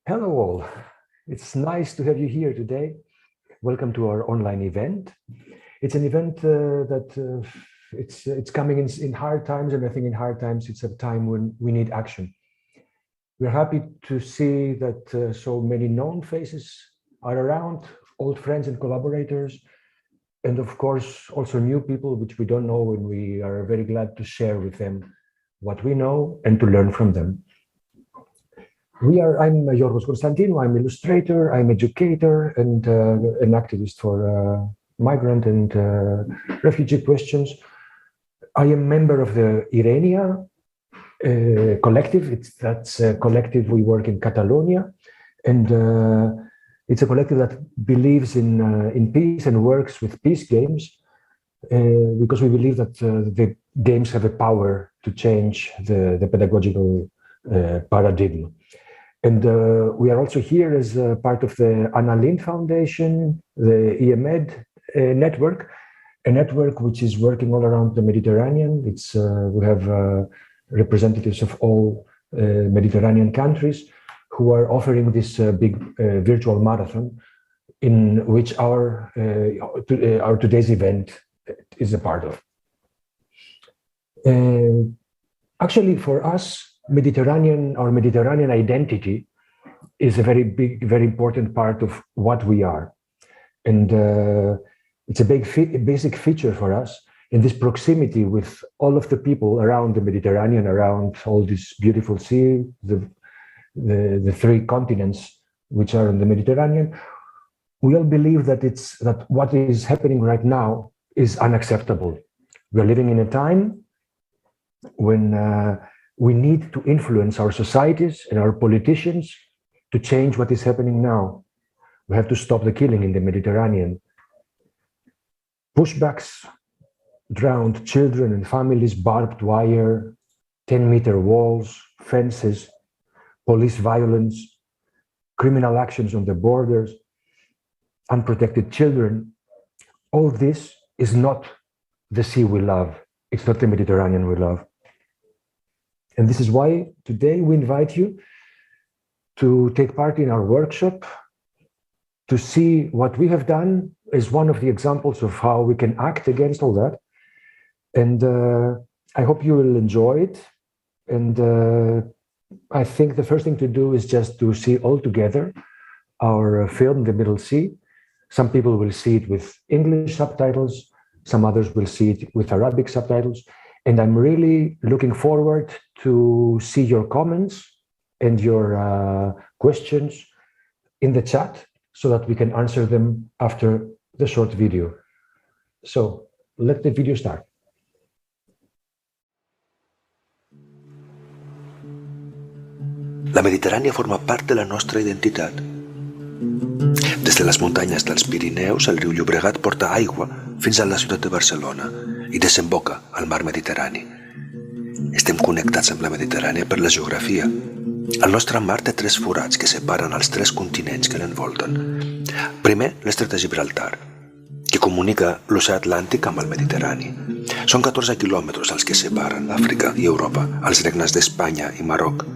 Hello all, it's nice to have you here today. Welcome to our online event. It's an event it's coming in hard times, and I think in hard times it's a time when we need action. We're happy to see that so many known faces are around, old friends and collaborators, and of course also new people which we don't know, and we are very glad to share with them what we know and to learn from them. I'm Yorgos Constantinou, I'm illustrator, I'm educator, and an activist for migrant and refugee questions. I am member of the IRENIA collective. That's a collective we work in Catalonia, and it's a collective that believes in peace and works with peace games, because we believe that the games have a power to change the pedagogical paradigm. And we are also here as part of the Anna Lindh Foundation, the EMED network, a network which is working all around the Mediterranean. We have representatives of all Mediterranean countries who are offering this big virtual marathon, in which our today's event is a part of. Actually, for us, our Mediterranean identity is a very big, very important part of what we are. And it's a basic feature for us in this proximity with all of the people around the Mediterranean, around all this beautiful sea, the three continents which are in the Mediterranean. We all believe that what is happening right now is unacceptable. We are living in a time when we need to influence our societies and our politicians to change what is happening now. We have to stop the killing in the Mediterranean. Pushbacks drowned children and families, barbed wire, 10-meter walls, fences, police violence, criminal actions on the borders, unprotected children. All this is not the sea we love. It's not the Mediterranean we love. And this is why today we invite you to take part in our workshop, to see what we have done as one of the examples of how we can act against all that. And I hope you will enjoy it. And I think the first thing to do is just to see all together our film, The Middle Sea. Some people will see it with English subtitles. Some others will see it with Arabic subtitles. And I'm really looking forward to see your comments and your questions in the chat so that we can answer them after the short video. So let the video start. La Mediterrània forma part de la nostra identitat. Des de les muntanyes dels Pirineus, el riu Llobregat porta aigua fins a la ciutat de Barcelona i desemboca al mar Mediterrani. Estem connectats amb la Mediterrània per la geografia. El nostre mar té 3 forats que separen els 3 continents que l'envolten. Primer, l'estret de Gibraltar, que comunica l'oceà Atlàntic amb el Mediterrani. Són 14 quilòmetres els que separen Àfrica i Europa, els regnes d'Espanya i Marroc.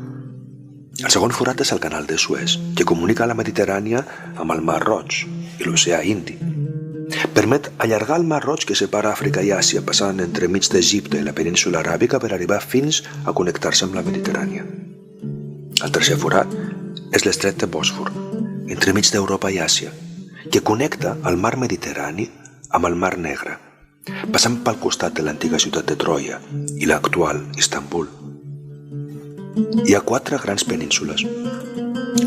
El segon forat és el canal de Suez, que comunica la Mediterrània amb el Mar Roig i l'oceà Indi. Permet allargar el Mar Roig que separa Àfrica i Àsia, passant entremig d'Egipte i la península aràbica per arribar fins a connectar-se amb la Mediterrània. El tercer forat és l'estret de Bòsfor, entremig d'Europa i Àsia, que connecta el mar Mediterrani amb el Mar Negre, passant pel costat de l'antiga ciutat de Troia i l'actual Istanbul. Hi ha 4 grans penínsules: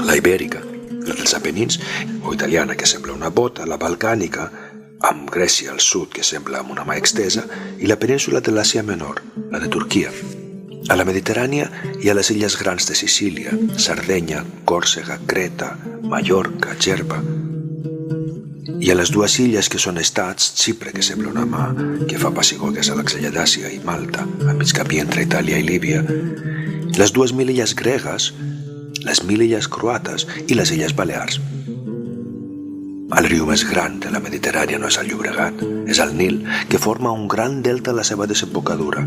la ibèrica, la dels Apenins, o italiana, que sembla una bota, la balcànica, amb Grècia al sud, que sembla amb una mà extesa, i la península de l'Àsia Menor, la de Turquia. A la Mediterrània hi ha les illes grans de Sicília, Sardenya, Còrsega, Creta, Mallorca, Gerba. Hi ha les 2 illes que són estats, Xipre, que sembla una mà que fa pessigolles a l'axella d'Àsia, i Malta, a mig camí entre Itàlia i Líbia. Les 2.000 illes gregues, les 1.000 illes croates i les illes Balears. El riu més gran de la Mediterrània no és el Llobregat, és el Nil, que forma un gran delta a la seva desembocadura,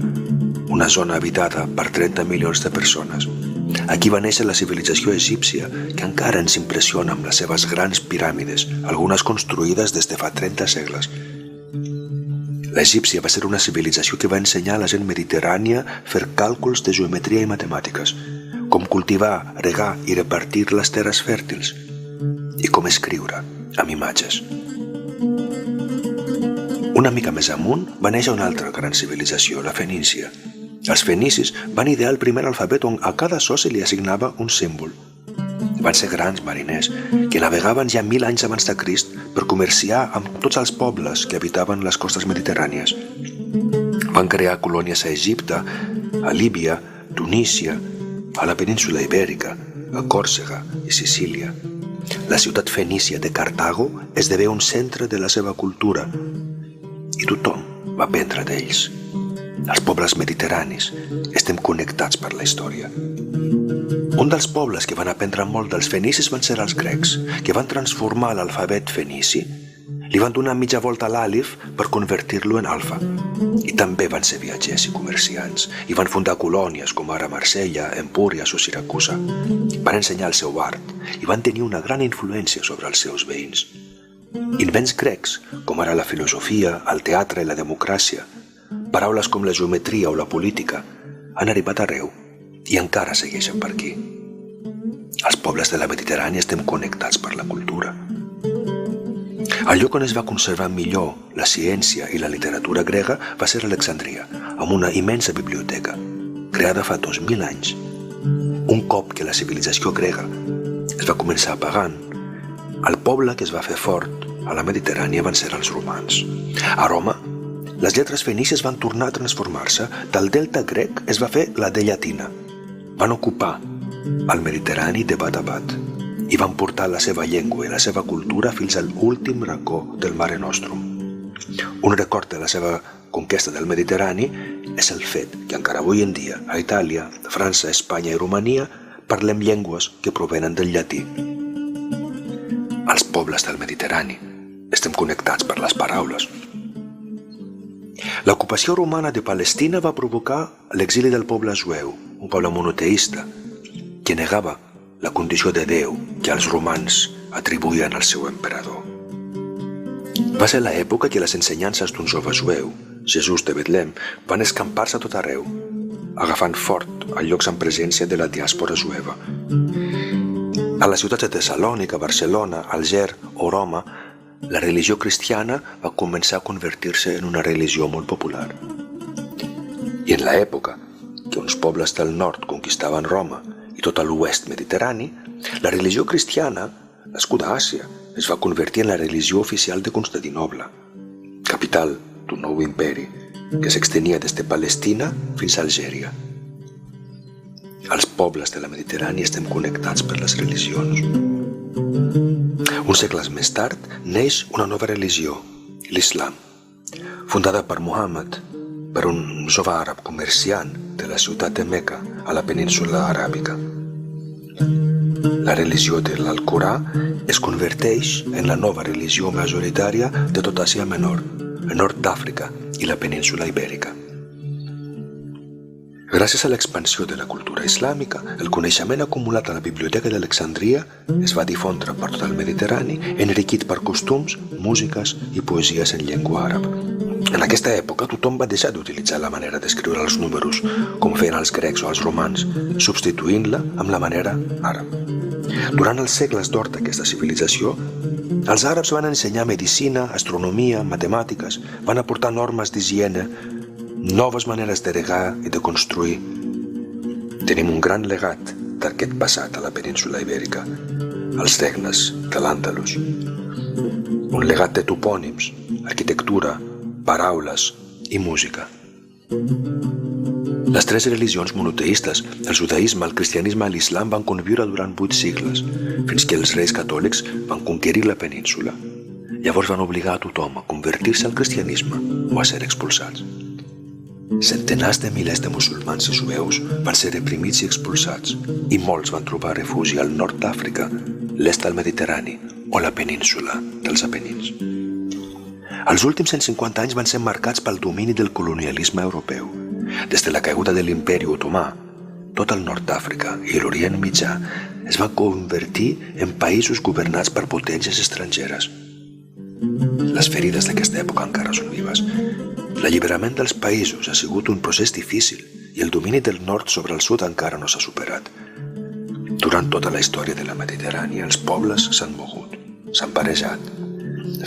una zona habitada per 30 milions de persones. Aquí va néixer la civilització egípcia, que encara ens impressiona amb les seves grans piràmides, algunes construïdes des de fa 30 segles. L'egípcia va ser una civilització que va ensenyar a la gent mediterrània a fer càlculs de geometria i matemàtiques, com cultivar, regar i repartir les terres fèrtils, i com escriure, amb imatges. Una mica més amunt va néixer una altra gran civilització, la fenícia. Els fenicis van idear el primer alfabet on a cada so se li assignava un símbol. Van ser grans mariners que navegaven ja 1.000 anys abans de Crist per comerciar amb tots els pobles que habitaven les costes mediterrànies. Van crear colònies a Egipte, a Líbia, Tunísia, a la península ibèrica, a Còrsega i Sicília. La ciutat fenícia de Cartago esdevé un centre de la seva cultura i tothom va aprendre d'ells. Els pobles mediterranis estem connectats per la història. Un dels pobles que van aprendre molt dels fenicis van ser els grecs, que van transformar l'alfabet fenici, li van donar mitja volta a l'àlif per convertir-lo en alfa. I també van ser viatgers i comerciants, i van fundar colònies com ara Marsella, Empúries o Siracusa. Van ensenyar el seu art i van tenir una gran influència sobre els seus veïns. Invents grecs, com ara la filosofia, el teatre i la democràcia, paraules com la geometria o la política, han arribat arreu i encara segueixen per aquí. Els pobles de la Mediterrània estem connectats per la cultura. El lloc on es va conservar millor la ciència i la literatura grega va ser Alexandria, amb una immensa biblioteca, creada fa 2.000 anys. Un cop que la civilització grega es va començar apagant, el poble que es va fer fort a la Mediterrània van ser els romans. A Roma, les lletres fenícies van tornar a transformar-se. Del delta grec es va fer la D llatina. Van ocupar el Mediterrani de bat a bat i van portar la seva llengua i la seva cultura fins a l'últim racó del Mare Nostrum. Un record de la seva conquesta del Mediterrani és el fet que encara avui en dia a Itàlia, França, Espanya i Romania parlem llengües que provenen del llatí. Els pobles del Mediterrani estem connectats per les paraules. L'ocupació romana de Palestina va provocar l'exili del poble jueu, un poble monoteista, que negava la condició de Déu que els romans atribuïen al seu emperador. Va ser l'època que les ensenyances d'un jove jueu, Jesús de Betlem, van escampar-se a tot arreu, agafant fort a llocs en presència de la diàspora jueva. A les ciutats de Tessalònica, Barcelona, Alger o Roma, la religió cristiana va començar a convertir-se en una religió molt popular. I en l'època que uns pobles del nord conquistaven Roma i tot l'oest mediterrani, la religió cristiana, nascuda a Àsia, es va convertir en la religió oficial de Constantinoble, capital d'un nou imperi que s'extenia des de Palestina fins a Algèria. Els pobles de la Mediterrània estem connectats per les religions. Uns segles més tard neix una nova religió, l'Islam, fundada per Muhammad, per un jove àrab comerciant de la ciutat de Meca, a la península aràbica. La religió de l'Alcorà es converteix en la nova religió majoritària de tota Àsia Menor, el nord d'Àfrica i la península ibèrica. Gràcies a l'expansió de la cultura islàmica, el coneixement acumulat a la Biblioteca d'Alexandria es va difondre per tot el Mediterrani, enriquit per costums, músiques i poesies en llengua àrab. En aquesta època, tothom va deixar d'utilitzar la manera d'escriure els números, com feien els grecs o els romans, substituint-la amb la manera àrab. Durant els segles d'or d'aquesta civilització, els àrabs van ensenyar medicina, astronomia, matemàtiques, van aportar normes d'higiene, noves maneres d'heregar i de construir. Tenim un gran legat d'aquest passat a la península ibèrica, els regnes de l'Àndalus. Un legat de topònims, arquitectura, paraules i música. Les tres religions monoteistes, el judaïsme, el cristianisme i l'islam, van conviure durant 8 segles, fins que els reis catòlics van conquerir la península. Llavors van obligar a tothom a convertir-se al cristianisme o a ser expulsats. Centenars de milers de musulmans i jueus van ser reprimits i expulsats, i molts van trobar refugi al nord d'Àfrica, l'est del Mediterrani o la península dels Apenins. Els últims 150 anys van ser marcats pel domini del colonialisme europeu. Des de la caiguda de l'imperi otomà, tot el nord d'Àfrica i l'Orient Mitjà es van convertir en països governats per potències estrangeres. Les ferides d'aquesta època encara són vives. L'alliberament dels països ha sigut un procés difícil i el domini del nord sobre el sud encara no s'ha superat. Durant tota la història de la Mediterrània, els pobles s'han mogut, s'han barrejat.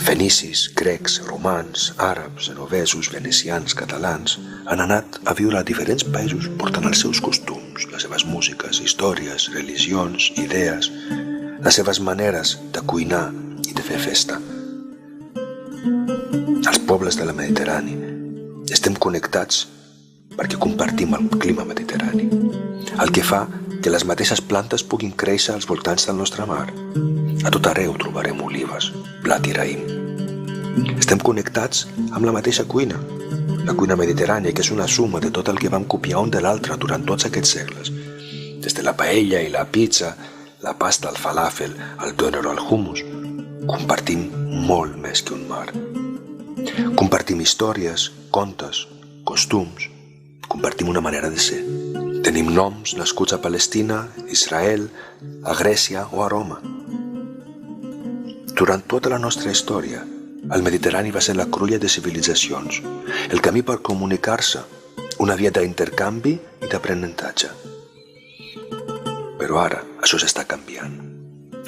Fenicis, grecs, romans, àrabs, genovesos, venecians, catalans han anat a viure a diferents països portant els seus costums, les seves músiques, històries, religions, idees, les seves maneres de cuinar i de fer festa. Els pobles de la Mediterrània estem connectats perquè compartim el clima mediterrani, el que fa que les mateixes plantes puguin créixer als voltants del nostre mar. A tot arreu trobarem olives, blat i raïm. Estem connectats amb la mateixa cuina, la cuina mediterrània, que és una suma de tot el que vam copiar un de l'altre durant tots aquests segles. Des de la paella i la pizza, la pasta, el falàfel, el doner o el hummus, compartim molt més que un mar. Compartim històries, contes, costums, compartim una manera de ser. Tenim noms nascuts a Palestina, Israel, a Grècia o a Roma. Durant tota la nostra història, el Mediterrani va ser la cruïlla de civilitzacions, el camí per comunicar-se, una via d'intercanvi i d'aprenentatge. Però ara això s'està canviant.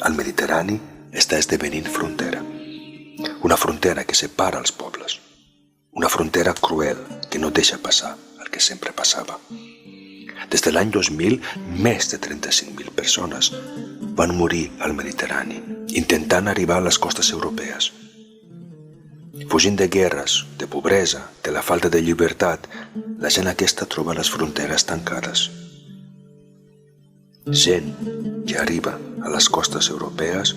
El Mediterrani està esdevenint frontera. Una frontera que separa els pobles. Una frontera cruel que no deixa passar el que sempre passava. Des de l'any 2000, més de 35.000 persones van morir al Mediterrani, intentant arribar a les costes europees. Fugint de guerres, de pobresa, de la falta de llibertat, la gent aquesta troba les fronteres tancades. Gent que arriba a les costes europees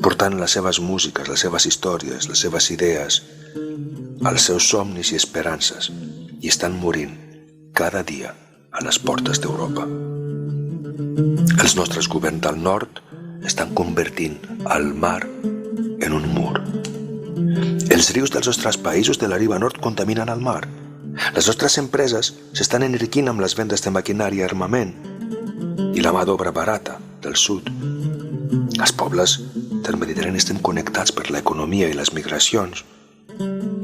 portant les seves músiques, les seves històries, les seves idees, els seus somnis i esperances, i estan morint cada dia a les portes d'Europa. Els nostres governs del nord estan convertint el mar en un mur. Els rius dels nostres països de la riba nord contaminen el mar. Les nostres empreses s'estan enriquint amb les vendes de maquinària i armament i la mà d'obra barata del sud. Els pobles del Mediterrani estem connectats per l'economia i les migracions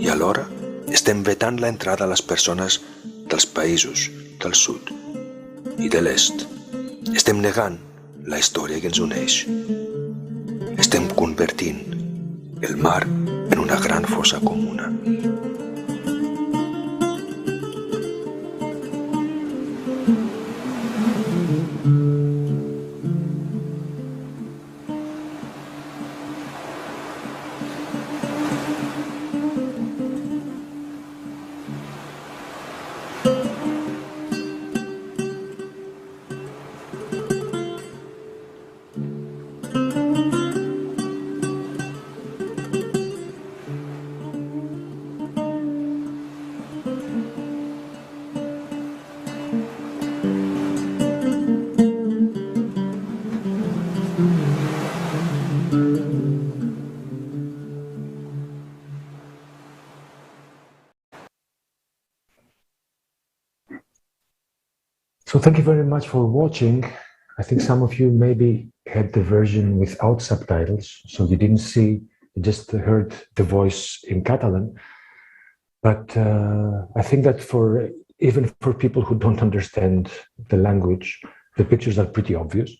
i alhora estem vetant l'entrada a les persones dels països del sud i de l'est. Estem negant la història que ens uneix. Estem convertint el mar en una gran fossa comuna. So thank you very much for watching. I think some of you maybe had the version without subtitles, so you didn't see, you just heard the voice in Catalan. But I think that even for people who don't understand the language, the pictures are pretty obvious.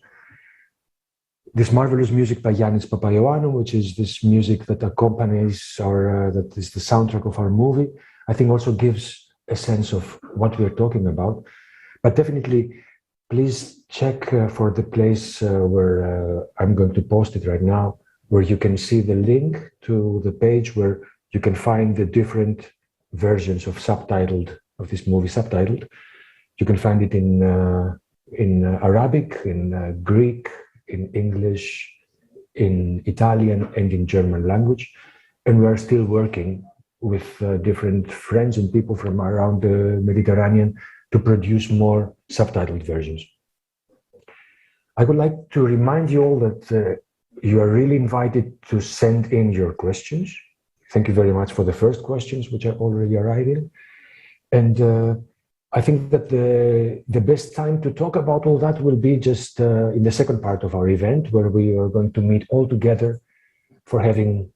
This marvelous music by Yannis Papaioannou, which is this music that accompanies that is the soundtrack of our movie, I think also gives a sense of what we're talking about. But definitely, please check for the place where I'm going to post it right now, where you can see the link to the page where you can find the different versions of this movie subtitled. You can find it in Arabic, in Greek, in English, in Italian, and in German language. And we are still working with different friends and people from around the Mediterranean to produce more subtitled versions. I would like to remind you all that you are really invited to send in your questions. Thank you very much for the first questions, which are already arriving. And I think that the best time to talk about all that will be just in the second part of our event, where we are going to meet all together for having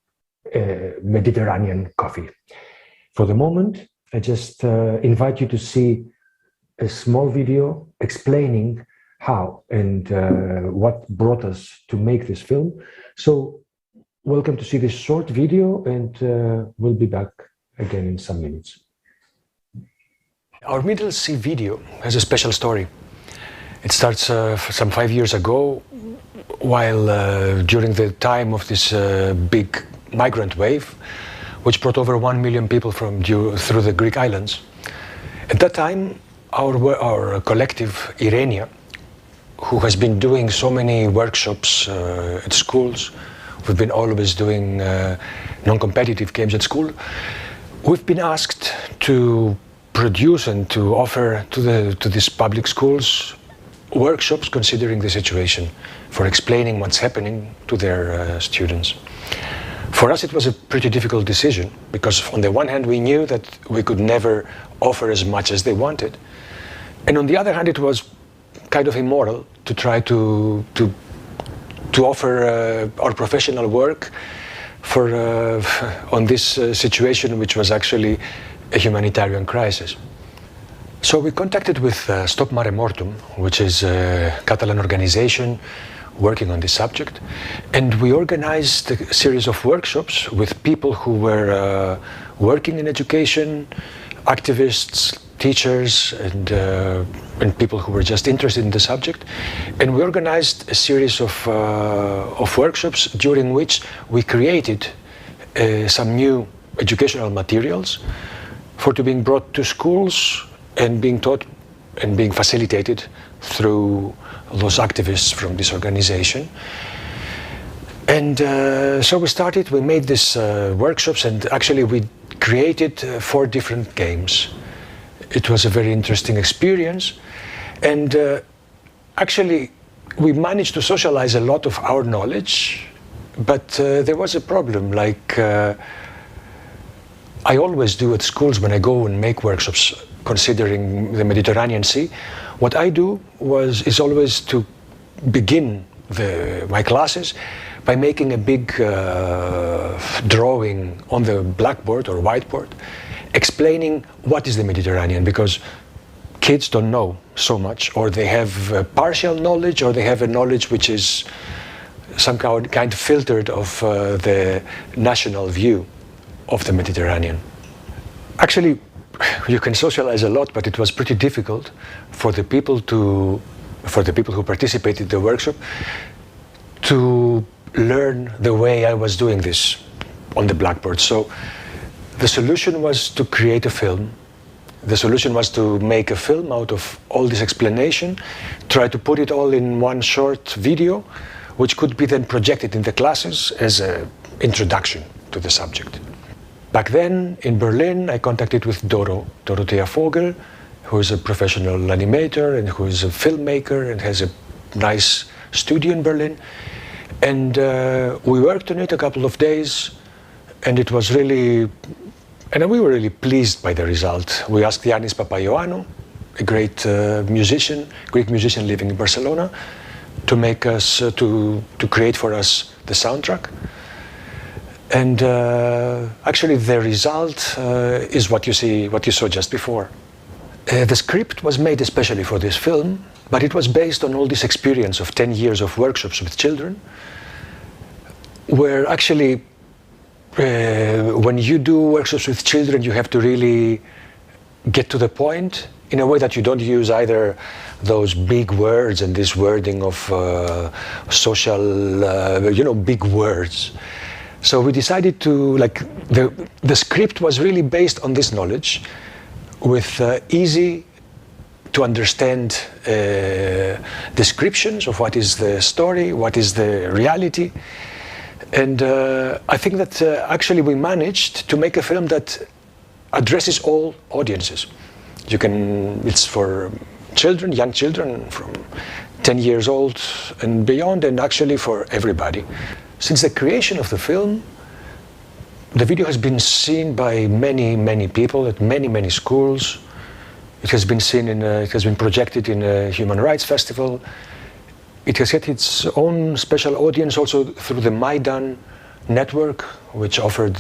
Mediterranean coffee. For the moment, I just invite you to see a small video explaining how and what brought us to make this film. So welcome to see this short video, and we'll be back again in some minutes. Our Middle Sea video has a special story. It starts some 5 years ago, while during the time of this big migrant wave, which brought over 1 million people through the Greek islands. At that time, our collective IRENIA, who has been doing so many workshops at schools, we've been always doing non-competitive games at school, we've been asked to produce and to offer to these public schools workshops considering the situation, for explaining what's happening to their students. For us, it was a pretty difficult decision, because on the one hand, we knew that we could never offer as much as they wanted. And on the other hand, it was kind of immoral to try to offer our professional work on this situation, which was actually a humanitarian crisis. So we contacted with Stop Mare Mortum, which is a Catalan organization working on this subject, and we organized a series of workshops with people who were working in education, activists, teachers, and people who were just interested in the subject. And we organized a series of workshops during which we created some new educational materials to being brought to schools and being taught and being facilitated through those activists from this organization. And so we made these workshops, and actually we created 4 different games. It was a very interesting experience, and actually we managed to socialize a lot of our knowledge, but there was a problem, like I always do at schools when I go and make workshops considering the Mediterranean Sea. What I do is always to begin my classes by making a big drawing on the blackboard or whiteboard, explaining what is the Mediterranean, because kids don't know so much, or they have partial knowledge, or they have a knowledge which is somehow kind of filtered of the national view of the Mediterranean. Actually, you can socialize a lot, but it was pretty difficult for the people who participated in the workshop to learn the way I was doing this on the blackboard. So the solution was to create a film. The solution was to make a film out of all this explanation, try to put it all in one short video, which could be then projected in the classes as an introduction to the subject. Back then, in Berlin, I contacted with Dorothea Vogel, who is a professional animator and who is a filmmaker and has a nice studio in Berlin. And we worked on it a couple of days, and it was really, and we were really pleased by the result. We asked Yannis Papaioannou, a great Greek musician living in Barcelona, to make us, to create for us the soundtrack. And actually the result is what you saw just before. The script was made especially for this film, but it was based on all this experience of 10 years of workshops with children, where actually when you do workshops with children, you have to really get to the point in a way that you don't use either those big words and this wording of social, big words. So we decided to, the script was really based on this knowledge, with easy to understand descriptions of what is the story, what is the reality. And I think that actually we managed to make a film that addresses all audiences. It's for children, young children from 10 years old and beyond, and actually for everybody. Since the creation of the film, the video has been seen by many, many people at many, many schools. It has been seen it has been projected in a human rights festival. It has had its own special audience also through the Maidan network, which offered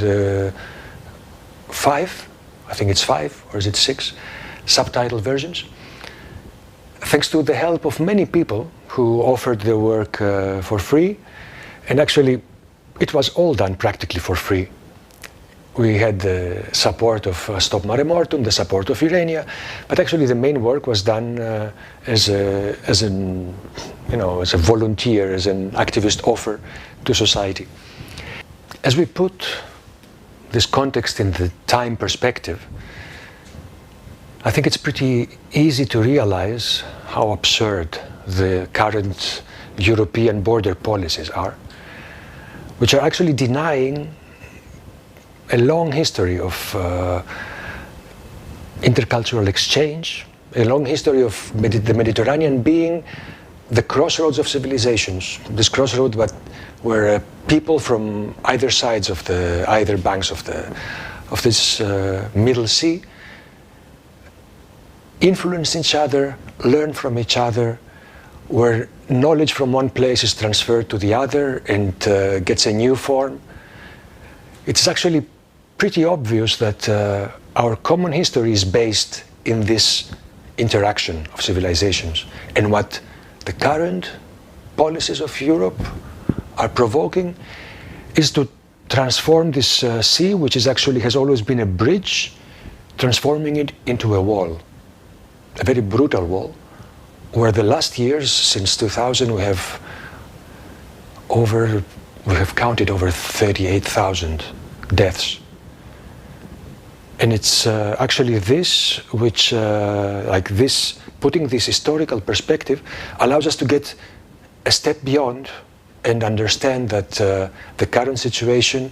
5, I think it's 5, or is it 6, subtitle versions. Thanks to the help of many people who offered their work for free. And actually, it was all done practically for free. We had the support of Stop Mare Mortum, the support of IRENIA, but actually the main work was done as a volunteer, as an activist offer to society. As we put this context in the time perspective, I think it's pretty easy to realize how absurd the current European border policies are, which are actually denying a long history of intercultural exchange, a long history of the Mediterranean being the crossroads of civilizations, this crossroad where people from either sides of either banks of this Middle Sea influence each other, learn from each other, where knowledge from one place is transferred to the other and gets a new form. It's actually pretty obvious that our common history is based in this interaction of civilizations, and what the current policies of Europe are provoking is to transform this sea, which has always been a bridge, transforming it into a wall, a very brutal wall, where the last years, since 2000, we have counted over 38,000 deaths. And it's actually this which, putting this historical perspective allows us to get a step beyond and understand that the current situation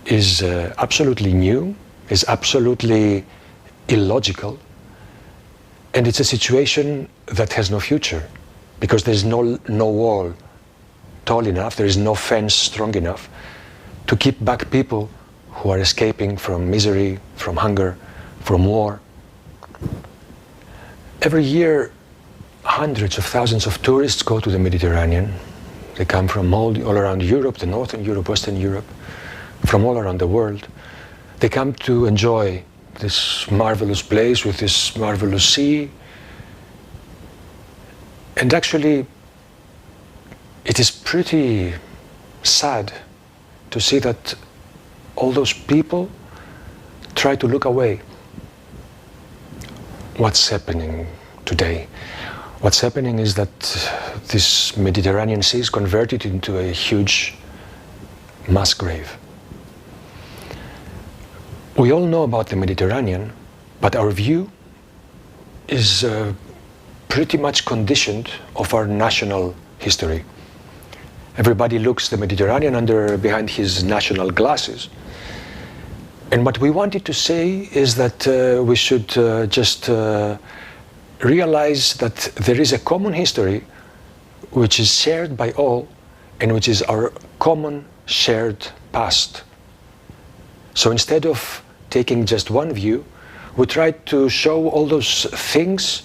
is absolutely new, is absolutely illogical, and it's a situation that has no future, because there's no wall tall enough, there is no fence strong enough to keep back people who are escaping from misery, from hunger, from war. Every year, hundreds of thousands of tourists go to the Mediterranean. They come from all around Europe, the Northern Europe, Western Europe, from all around the world. They come to enjoy this marvelous place with this marvelous sea. And actually, it is pretty sad to see that all those people try to look away. What's happening today? What's happening is that this Mediterranean Sea is converted into a huge mass grave. We all know about the Mediterranean, but our view is pretty much conditioned of our national history. Everybody looks the Mediterranean behind his national glasses. And what we wanted to say is that we should just realize that there is a common history which is shared by all and which is our common shared past. So instead of taking just one view, we tried to show all those things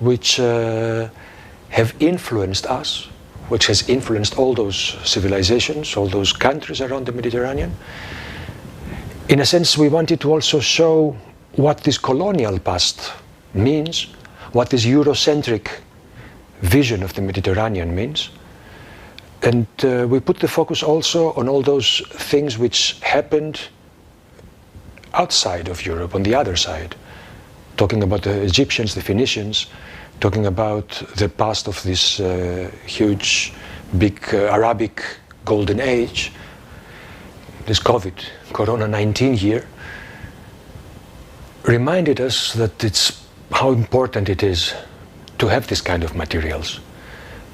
which have influenced us, which has influenced all those civilizations, all those countries around the Mediterranean. In a sense, we wanted to also show what this colonial past means, what this Eurocentric vision of the Mediterranean means. And we put the focus also on all those things which happened outside of Europe, on the other side, talking about the Egyptians, the Phoenicians, talking about the past of this huge, big Arabic golden age, this Corona-19 year, reminded us that it's how important it is to have this kind of materials,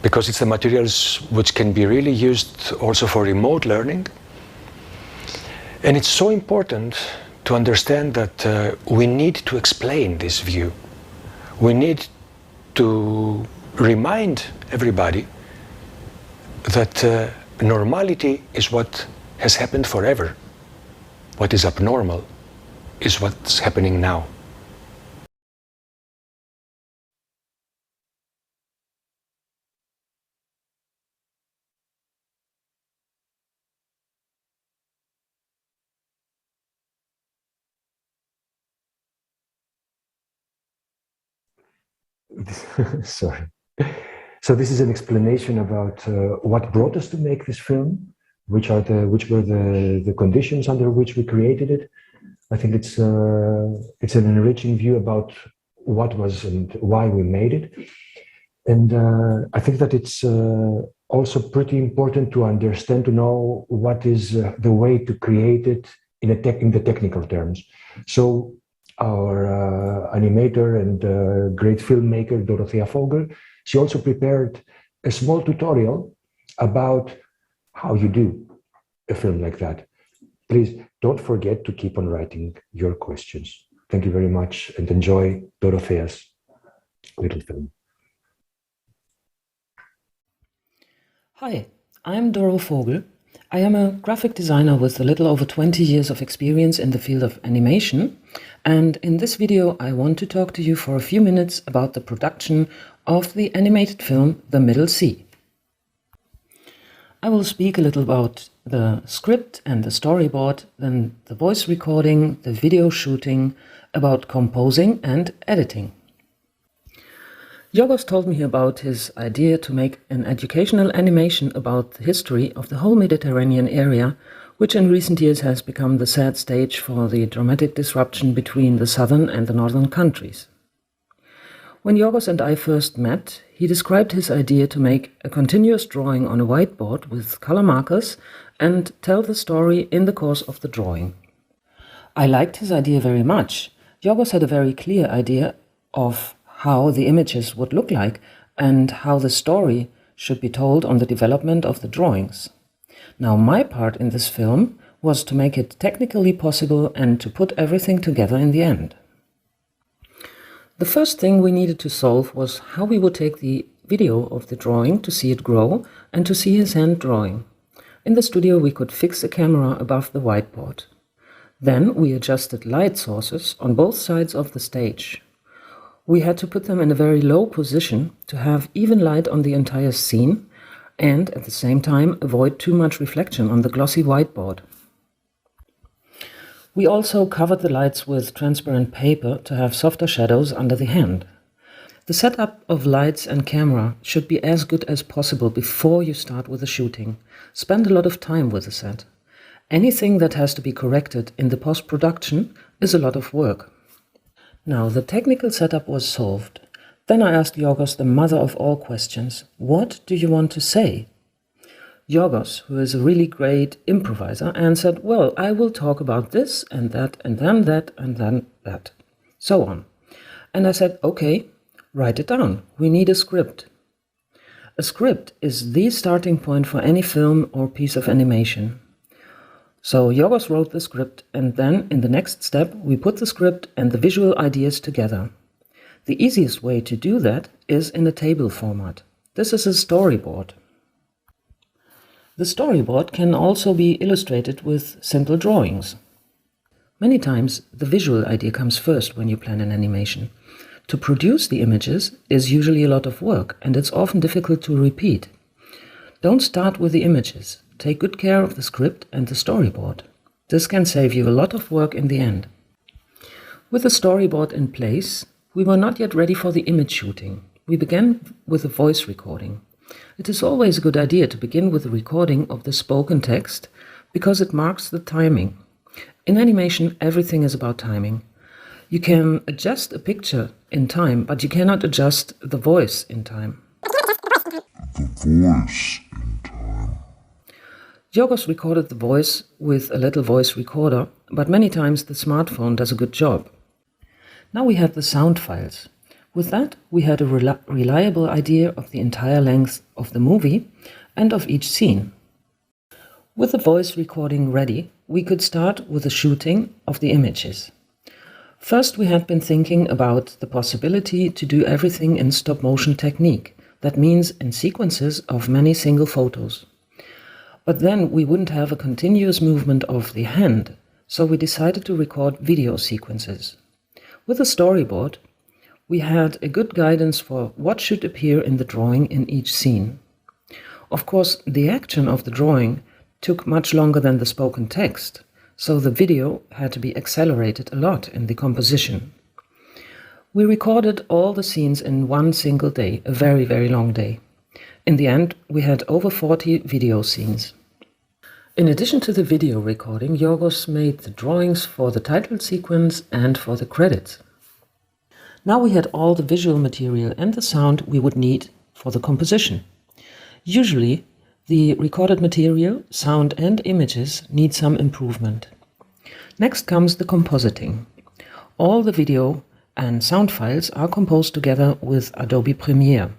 because it's the materials which can be really used also for remote learning. And it's so important to understand that we need to explain this view. We need to remind everybody that normality is what has happened forever. What is abnormal is what's happening now. Sorry. So this is an explanation about what brought us to make this film, which were the conditions under which we created it. I think it's an enriching view about what was and why we made it. And I think that it's also pretty important to understand, to know what is the way to create it in the technical terms. So our animator and great filmmaker, Dorothea Vogel, she also prepared a small tutorial about how you do a film like that. Please don't forget to keep on writing your questions. Thank you very much and enjoy Dorothea's little film. Hi, I'm Doro Vogel. I am a graphic designer with a little over 20 years of experience in the field of animation, and in this video I want to talk to you for a few minutes about the production of the animated film The Middle Sea. I will speak a little about the script and the storyboard, then the voice recording, the video shooting, about composing and editing. Yorgos told me about his idea to make an educational animation about the history of the whole Mediterranean area, which in recent years has become the sad stage for the dramatic disruption between the southern and the northern countries. When Yorgos and I first met, he described his idea to make a continuous drawing on a whiteboard with color markers and tell the story in the course of the drawing. I liked his idea very much. Yorgos had a very clear idea of how the images would look like and how the story should be told on the development of the drawings. Now, my part in this film was to make it technically possible and to put everything together in the end. The first thing we needed to solve was how we would take the video of the drawing to see it grow and to see his hand drawing. In the studio we could fix a camera above the whiteboard. Then we adjusted light sources on both sides of the stage. We had to put them in a very low position to have even light on the entire scene and at the same time avoid too much reflection on the glossy whiteboard. We also covered the lights with transparent paper to have softer shadows under the hand. The setup of lights and camera should be as good as possible before you start with the shooting. Spend a lot of time with the set. Anything that has to be corrected in the post-production is a lot of work. Now, the technical setup was solved. Then I asked Yorgos, the mother of all questions, what do you want to say? Yorgos, who is a really great improviser, answered, well, I will talk about this and that and then that and then that. So on. And I said, okay, write it down. We need a script. A script is the starting point for any film or piece of animation. So Yorgos wrote the script, and then in the next step we put the script and the visual ideas together. The easiest way to do that is in a table format. This is a storyboard. The storyboard can also be illustrated with simple drawings. Many times the visual idea comes first when you plan an animation. To produce the images is usually a lot of work, and it's often difficult to repeat. Don't start with the images. Take good care of the script and the storyboard. This can save you a lot of work in the end. With the storyboard in place, we were not yet ready for the image shooting. We began with a voice recording. It is always a good idea to begin with the recording of the spoken text because it marks the timing. In animation, everything is about timing. You can adjust a picture in time, but you cannot adjust the voice in time. Yorgos recorded the voice with a little voice recorder, but many times the smartphone does a good job. Now we had the sound files. With that, we had a reliable idea of the entire length of the movie and of each scene. With the voice recording ready, we could start with the shooting of the images. First, we had been thinking about the possibility to do everything in stop-motion technique. That means in sequences of many single photos. But then we wouldn't have a continuous movement of the hand, so we decided to record video sequences. With a storyboard, we had a good guidance for what should appear in the drawing in each scene. Of course, the action of the drawing took much longer than the spoken text, so the video had to be accelerated a lot in the composition. We recorded all the scenes in one single day, a very, very long day. In the end, we had over 40 video scenes. In addition to the video recording, Yorgos made the drawings for the title sequence and for the credits. Now we had all the visual material and the sound we would need for the composition. Usually, the recorded material, sound and images need some improvement. Next comes the compositing. All the video and sound files are composed together with Adobe Premiere.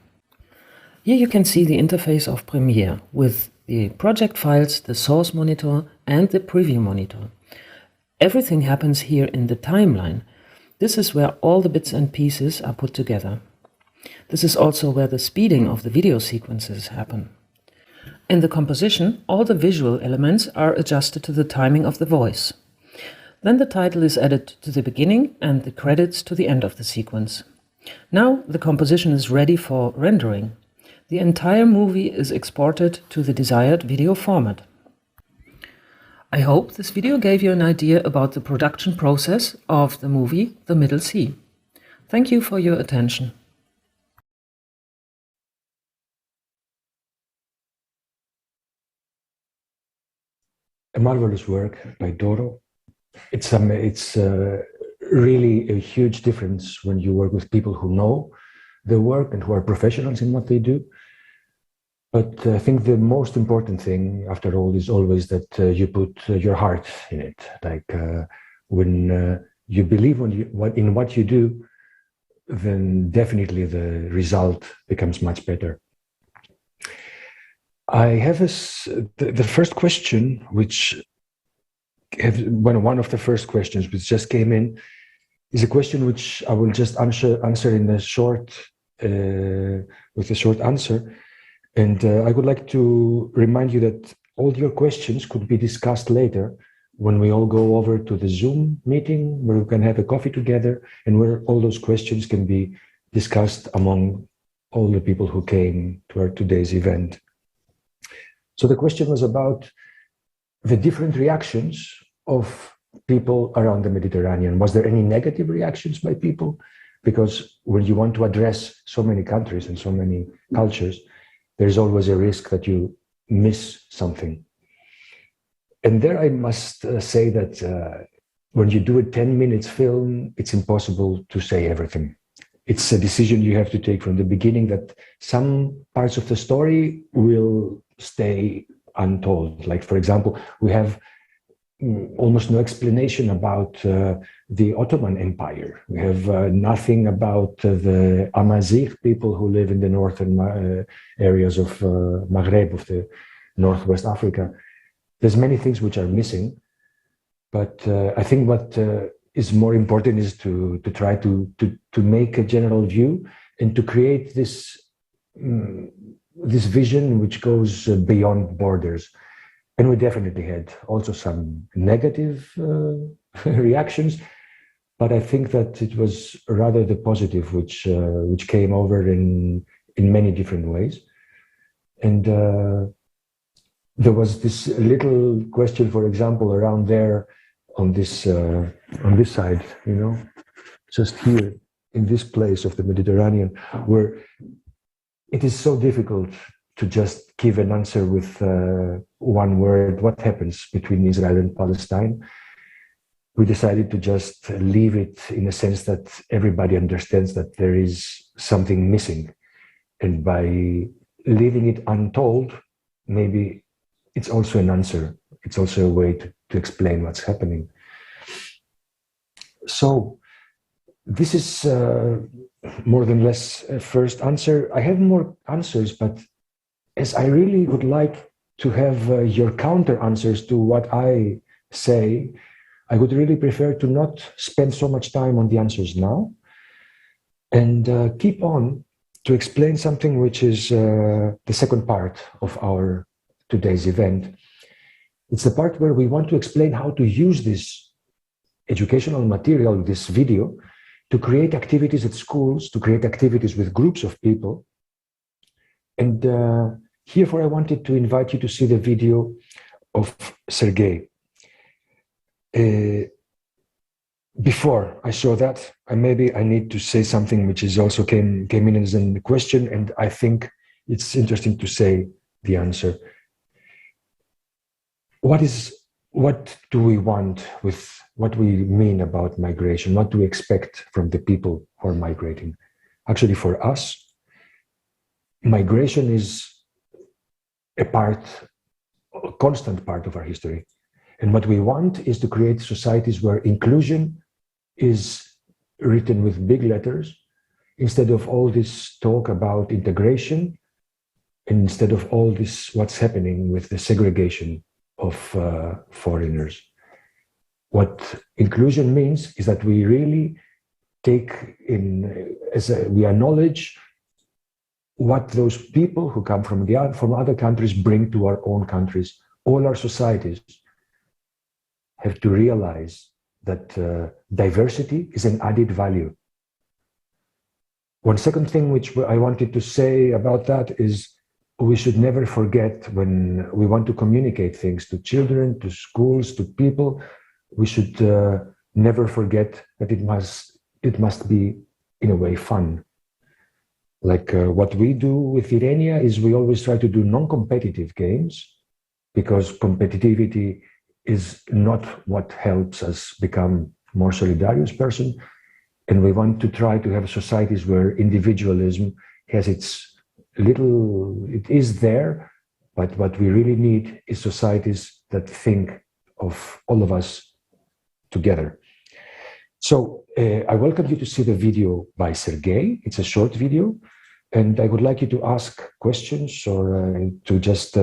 Here you can see the interface of Premiere with the project files, the source monitor and the preview monitor. Everything happens here in the timeline. This is where all the bits and pieces are put together. This is also where the speeding of the video sequences happen. In the composition, all the visual elements are adjusted to the timing of the voice. Then the title is added to the beginning and the credits to the end of the sequence. Now the composition is ready for rendering. The entire movie is exported to the desired video format. I hope this video gave you an idea about the production process of the movie The Middle Sea. Thank you for your attention. A marvelous work by Doro. It's really a huge difference when you work with people who know their work and who are professionals in what they do. But I think the most important thing, after all, is always that you put your heart in it. Like when you believe in what you do, then definitely the result becomes much better. I have the first question, one of the first questions which just came in, is a question which I will just answer in a short, with a short answer. And I would like to remind you that all your questions could be discussed later when we all go over to the Zoom meeting where we can have a coffee together and where all those questions can be discussed among all the people who came to our today's event. So the question was about the different reactions of people around the Mediterranean. Was there any negative reactions by people? Because when you want to address so many countries and so many cultures, there's always a risk that you miss something. And there I must say that when you do a 10 minutes film, it's impossible to say everything. It's a decision you have to take from the beginning that some parts of the story will stay untold. Like, for example, we have almost no explanation about the Ottoman Empire. We have nothing about the Amazigh people who live in the northern areas of Maghreb, of the Northwest Africa. There's many things which are missing, but I think what is more important is to try to make a general view and to create this vision which goes beyond borders. And we definitely had also some negative reactions, but I think that it was rather the positive which came over in many different ways. And there was this little question, for example, around there on this side, you know, just here in this place of the Mediterranean, where it is so difficult to just give an answer with one word. What happens between Israel and Palestine? We decided to just leave it in a sense that everybody understands that there is something missing. And by leaving it untold, maybe it's also an answer. It's also a way to explain what's happening. So this is more than less a first answer. I have more answers, but as I really would like to have your counter answers to what I say, I would really prefer to not spend so much time on the answers now and keep on to explain something which is the second part of our today's event. It's the part where we want to explain how to use this educational material, this video, to create activities at schools, to create activities with groups of people. And herefore, I wanted to invite you to see the video of Sergei. Before I show that, maybe I need to say something which is also came in as a question, and I think it's interesting to say the answer. What do we want with what we mean about migration? What do we expect from the people who are migrating? Actually, for us, migration is a constant part of our history. And what we want is to create societies where inclusion is written with big letters, instead of all this talk about integration, and instead of all this, what's happening with the segregation of foreigners. What inclusion means is that we really take in, we acknowledge what those people who come from other countries bring to our own countries. All our societies have to realize that diversity is an added value. One second thing which I wanted to say about that is we should never forget, when we want to communicate things to children, to schools, to people, we should never forget that it must be, in a way, fun. Like what we do with IRENIA is we always try to do non-competitive games, because competitivity is not what helps us become more solidarious person. And we want to try to have societies where individualism has it is there, but what we really need is societies that think of all of us together. So I welcome you to see the video by Sergei. It's a short video. And I would like you to ask questions or to just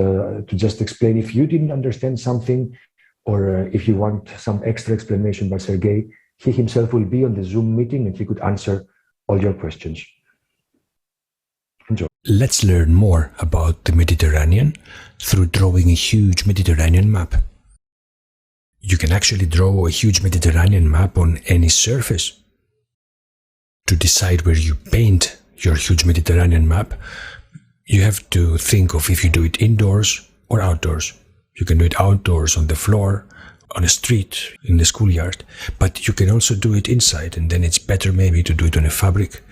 explain if you didn't understand something, or if you want some extra explanation by Sergei. He himself will be on the Zoom meeting and he could answer all your questions. Enjoy. Let's learn more about the Mediterranean through drawing a huge Mediterranean map. You can actually draw a huge Mediterranean map on any surface. To decide where you paint your huge Mediterranean map, you have to think of if you do it indoors or outdoors. You can do it outdoors on the floor, on a street, in the schoolyard, but you can also do it inside, and then it's better maybe to do it on a fabric,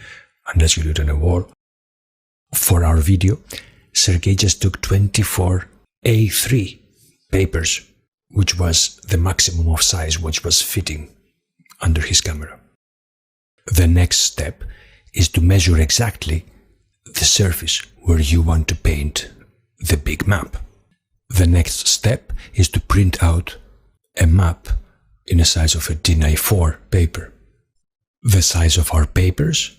unless you do it on a wall. For our video, Sergei just took 24 A3 papers, which was the maximum of size which was fitting under his camera. The next step is to measure exactly the surface where you want to paint the big map. The next step is to print out a map in the size of a DIN A4 paper. The size of our papers,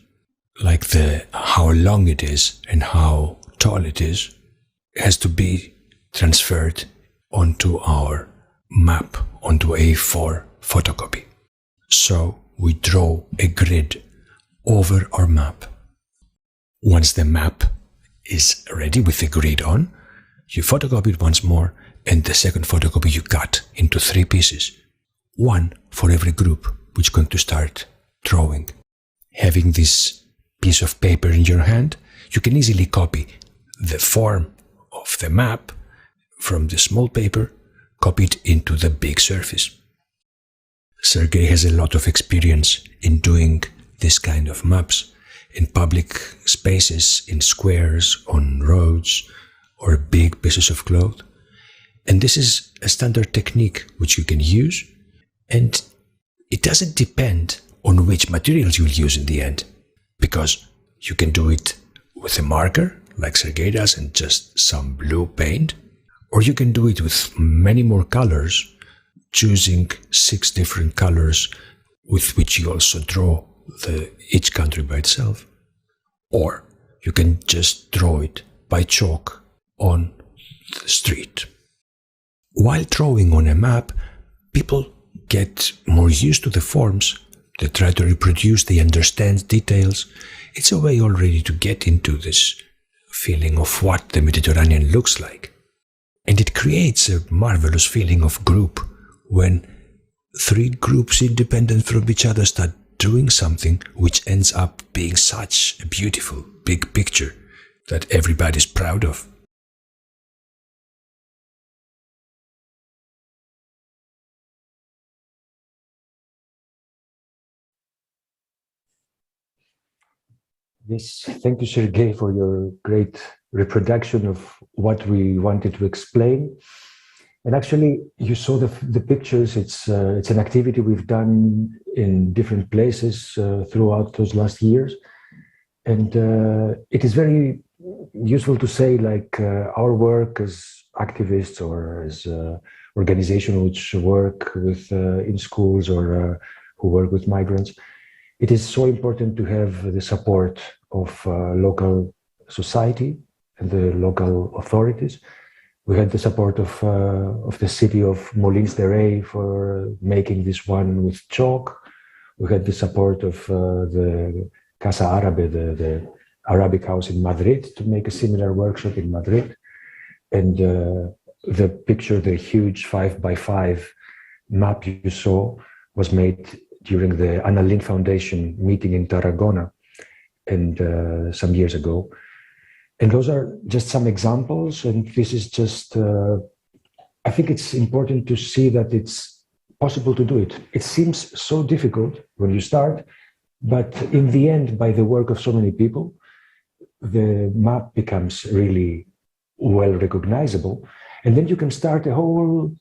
like how long it is and how tall it is, has to be transferred onto our map, onto A4 photocopy. So we draw a grid over our map. Once the map is ready with the grid on, you photocopy it once more, and the second photocopy you cut into 3 pieces, one for every group which is going to start drawing. Having this piece of paper in your hand, you can easily copy the form of the map from the small paper, copy it into the big surface. Sergei has a lot of experience in doing this kind of maps in public spaces, in squares, on roads, or big pieces of cloth. And this is a standard technique which you can use, and it doesn't depend on which materials you'll use in the end, because you can do it with a marker, like Sergei does, and just some blue paint, or you can do it with many more colors, choosing 6 different colors with which you also draw each country by itself. Or you can just draw it by chalk on the street. While drawing on a map, people get more used to the forms. They try to reproduce, they understand details. It's a way already to get into this feeling of what the Mediterranean looks like. And it creates a marvelous feeling of group when 3 groups independent from each other start doing something which ends up being such a beautiful big picture that everybody's proud of. Yes, thank you, Sergei, for your great reproduction of what we wanted to explain. And actually, you saw the pictures. It's an activity we've done in different places throughout those last years. And it is very useful to say, like, our work as activists or as organizations which work with in schools or who work with migrants, it is so important to have the support of local society and the local authorities. We had the support of the city of Molins de Rey for making this one with chalk. We had the support of the Casa Árabe, the Arabic house in Madrid, to make a similar workshop in Madrid. And the picture, the huge 5x5 map you saw, was made during the Anna Lindh Foundation meeting in Tarragona and some years ago. And those are just some examples. And this is just, I think it's important to see that it's possible to do it. It seems so difficult when you start, but in the end, by the work of so many people, the map becomes really well recognizable. And then you can start a whole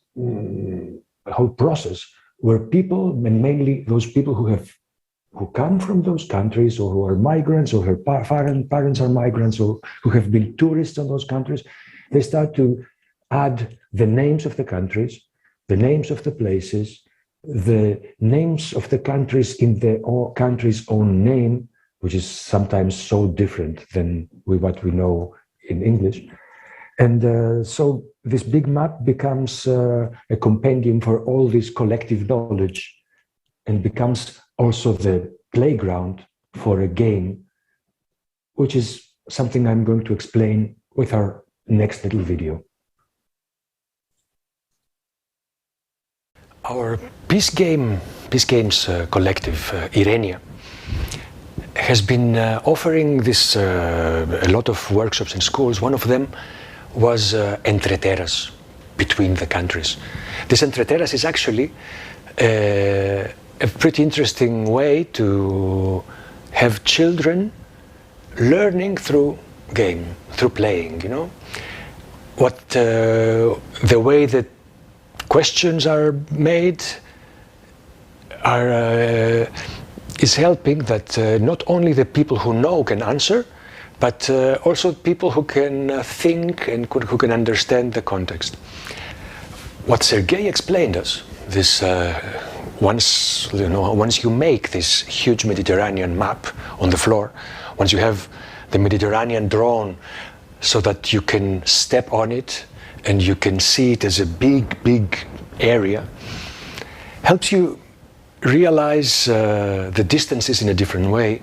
process where people, and mainly those people who come from those countries, or who are migrants, or her parents are migrants, or who have been tourists in those countries, they start to add the names of the countries, the names of the places, the names of the countries in the country's own name, which is sometimes so different than what we know in English. And so this big map becomes a compendium for all this collective knowledge, and becomes also the playground for a game, which is something I'm going to explain with our next little video. Our Peace Games collective, IRENIA, has been offering this a lot of workshops in schools. One of them was Entreteras, between the countries. This Entreteras is actually a pretty interesting way to have children learning through game, through playing, you know. The way that questions are made is helping that not only the people who know can answer, but also people who can think and who can understand the context. What Sergei explained us, this once you make this huge Mediterranean map on the floor, once you have the Mediterranean drawn so that you can step on it and you can see it as a big area, helps you realize the distances in a different way.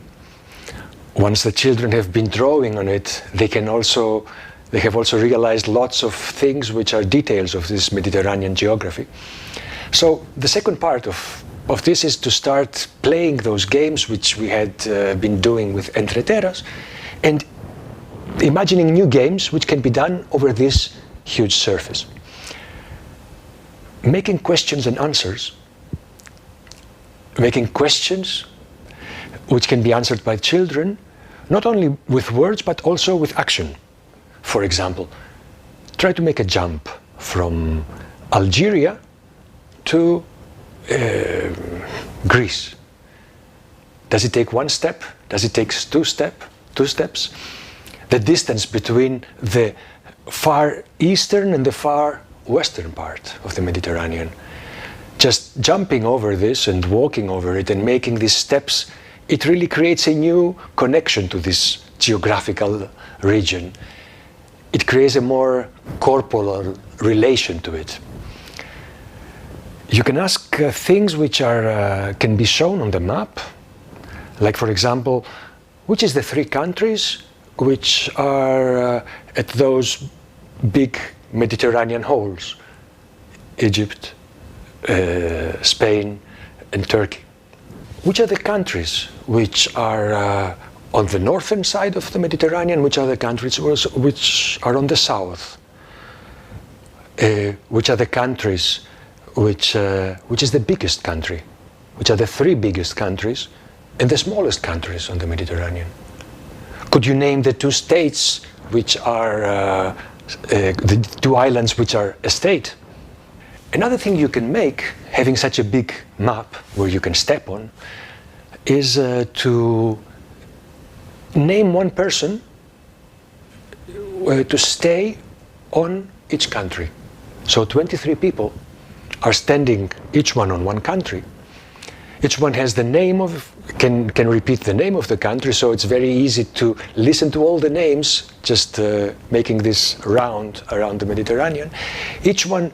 Once the children have been drawing on it, they have also realized lots of things which are details of this Mediterranean geography. So the second part of this is to start playing those games which we had been doing with Entreteras, and imagining new games which can be done over this huge surface. Making questions and answers, making questions which can be answered by children, not only with words but also with action. For example, try to make a jump from Algeria to Greece. Does it take one step? Does it take two steps? The distance between the far eastern and the far western part of the Mediterranean. Just jumping over this and walking over it and making these steps, it really creates a new connection to this geographical region. It creates a more corporal relation to it. You can ask things which can be shown on the map, like for example, which is the three countries which are at those big Mediterranean holes: Egypt, Spain and Turkey. Which are the countries which are on the northern side of the Mediterranean? Which are the countries which are on the south? Which are the countries which is the biggest country? Which are the three biggest countries and the smallest countries on the Mediterranean? Could you name the two states which are the two islands which are a state? Another thing you can make, having such a big map where you can step on, is to name one person to stay on each country. So 23 people are standing, each one on one country. Each one has the name of, can repeat the name of the country, so it's very easy to listen to all the names, just making this round around the Mediterranean. Each one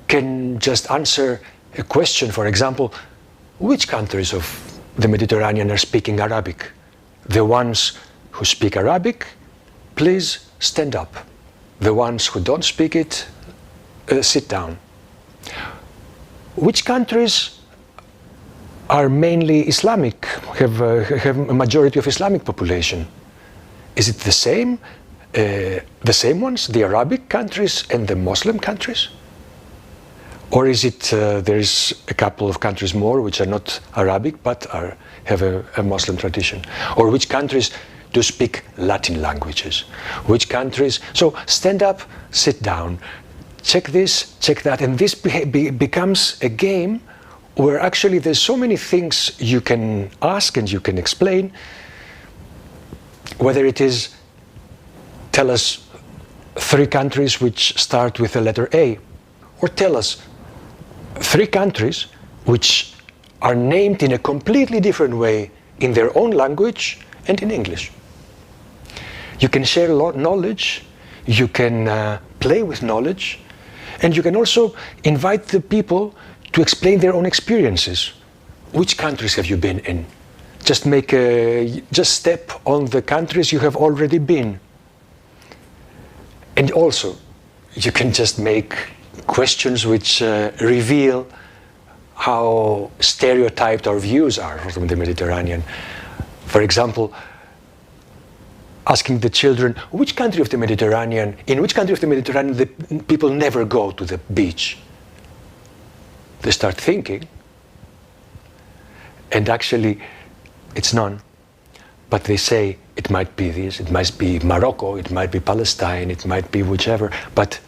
can just answer a question. For example, which countries of the Mediterranean are speaking Arabic? The ones who speak Arabic, please stand up. The ones who don't speak it, sit down. Which countries are mainly Islamic, have a majority of Islamic population? Is it the same ones, the Arabic countries and the Muslim countries? Or is it, there is a couple of countries more which are not Arabic but have a Muslim tradition? Or which countries do speak Latin languages? Which countries? So stand up, sit down, check this, check that, and this becomes a game where actually there's so many things you can ask and you can explain. Whether it is, tell us three countries which start with the letter A, or tell us three countries which are named in a completely different way in their own language and in English. You can share knowledge, you can play with knowledge, and you can also invite the people to explain their own experiences. Which countries have you been in? Just step on the countries you have already been. And also, you can just make questions which reveal how stereotyped our views are from the Mediterranean. For example, asking the children, in which country of the Mediterranean the people never go to the beach? They start thinking, and actually it's none. But they say it might be this, it might be Morocco, it might be Palestine, it might be whichever. But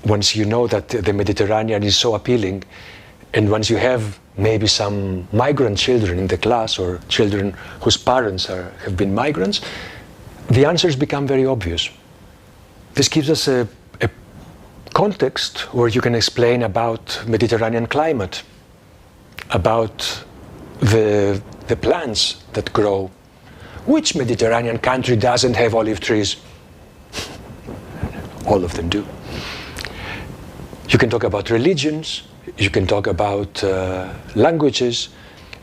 once you know that the Mediterranean is so appealing, and once you have maybe some migrant children in the class or children whose parents have been migrants, the answers become very obvious. This gives us a context where you can explain about Mediterranean climate, about the plants that grow. Which Mediterranean country doesn't have olive trees? All of them do. You can talk about religions, you can talk about languages,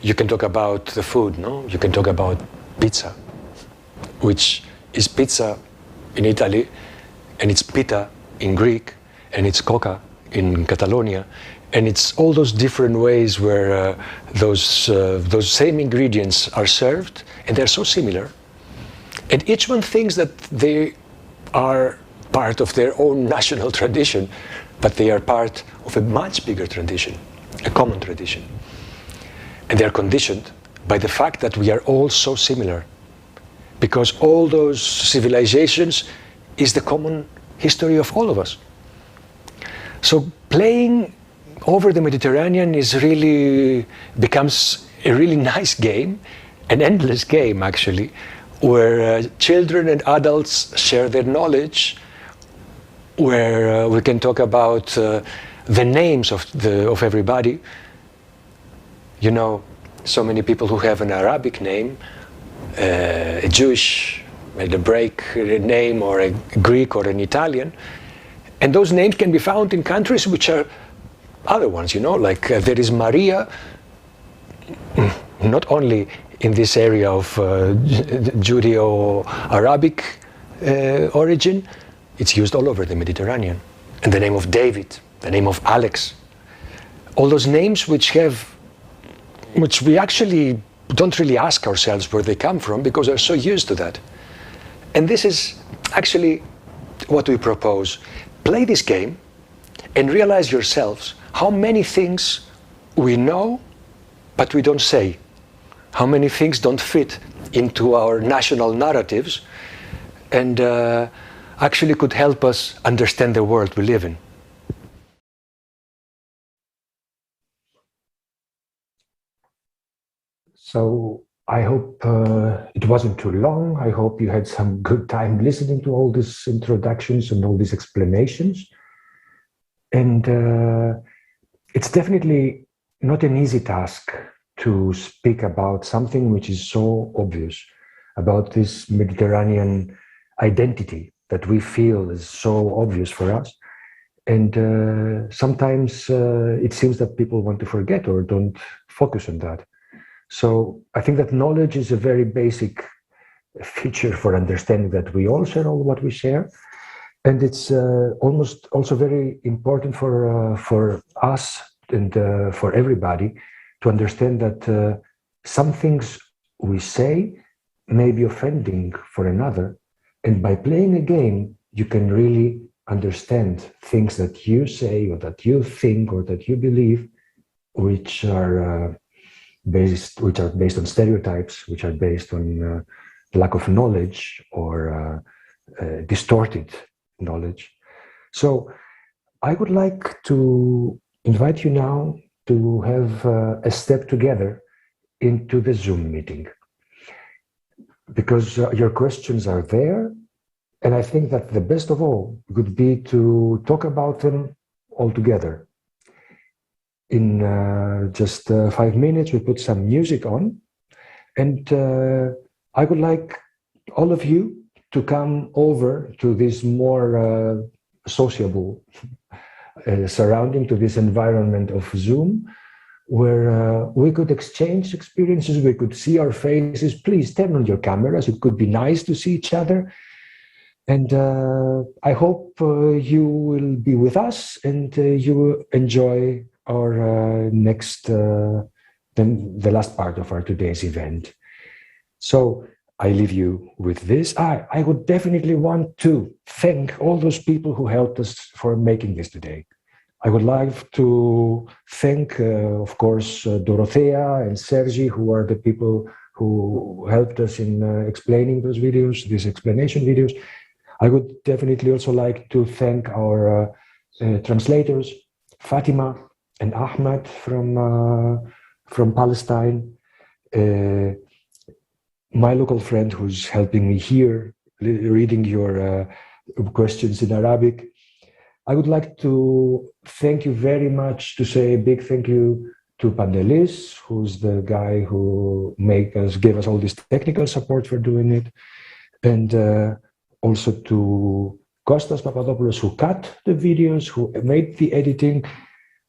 you can talk about the food, no? You can talk about pizza, which is pizza in Italy, and it's pita in Greek, and it's coca in Catalonia, and it's all those different ways where those same ingredients are served, and they're so similar. And each one thinks that they are part of their own national tradition, but they are part of a much bigger tradition, a common tradition. And they are conditioned by the fact that we are all so similar, because all those civilizations is the common history of all of us. So playing over the Mediterranean becomes a really nice game, an endless game actually, where children and adults share their knowledge, where we can talk about the names of everybody. You know, so many people who have an Arabic name, a Jewish, a Hebraic name, or a Greek or an Italian, and those names can be found in countries which are other ones, you know, like there is Maria, not only in this area of Judeo-Arabic origin, it's used all over the Mediterranean. And the name of David, the name of Alex, all those names which we actually don't really ask ourselves where they come from because we're so used to that. And this is actually what we propose. Play this game and realize yourselves how many things we know but we don't say, how many things don't fit into our national narratives and actually could help us understand the world we live in. So I hope it wasn't too long. I hope you had some good time listening to all these introductions and all these explanations. And it's definitely not an easy task to speak about something which is so obvious, about this Mediterranean identity that we feel is so obvious for us. And sometimes it seems that people want to forget or don't focus on that. So I think that knowledge is a very basic feature for understanding that we all share all what we share. And it's almost also very important for us and for everybody to understand that some things we say may be offending for another. And by playing a game, you can really understand things that you say or that you think or that you believe, which are based on stereotypes, which are based on lack of knowledge or distorted knowledge. So I would like to invite you now to have a step together into the Zoom meeting, because your questions are there. And I think that the best of all would be to talk about them all together. In just 5 minutes, we put some music on, and I would like all of you to come over to this more sociable surrounding, to this environment of Zoom, where we could exchange experiences, we could see our faces. Please turn on your cameras. It could be nice to see each other. And I hope you will be with us and you will enjoy our next, the last part of our today's event. So I leave you with this. I would definitely want to thank all those people who helped us for making this today. I would like to thank, of course, Dorothea and Sergi, who are the people who helped us in explaining those videos, these explanation videos. I would definitely also like to thank our translators, Fatima and Ahmed from Palestine, my local friend who's helping me here, reading your questions in Arabic. I would like to thank you very much, to say a big thank you to Pandelis, who's the guy who gave us all this technical support for doing it, and also to Kostas Papadopoulos, who cut the videos, who made the editing.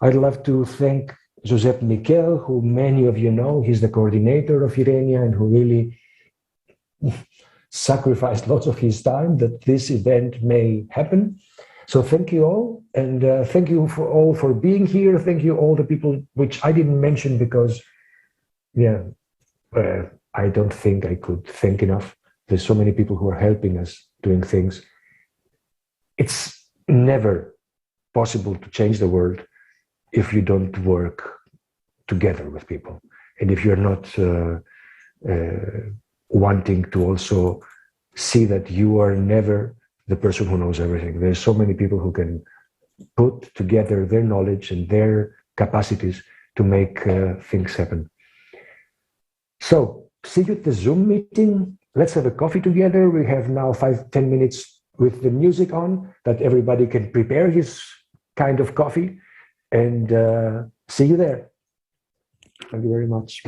I'd love to thank Josep Miquel, who many of you know. He's the coordinator of IRENIA and who really sacrificed lots of his time that this event may happen. So thank you all, and thank you all for being here. Thank you all the people which I didn't mention because, I don't think I could thank enough. There's so many people who are helping us doing things. It's never possible to change the world if you don't work together with people, and if you're not wanting to also see that you are never the person who knows everything. There's so many people who can put together their knowledge and their capacities to make things happen. So see you at the Zoom meeting. Let's have a coffee together. We have now 5-10 minutes with the music on, that everybody can prepare his kind of coffee, and see you there. Thank you very much.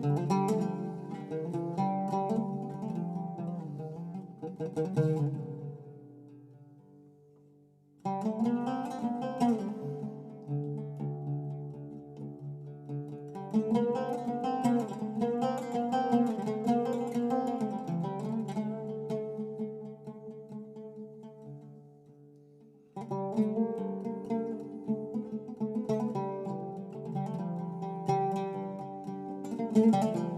Thank you.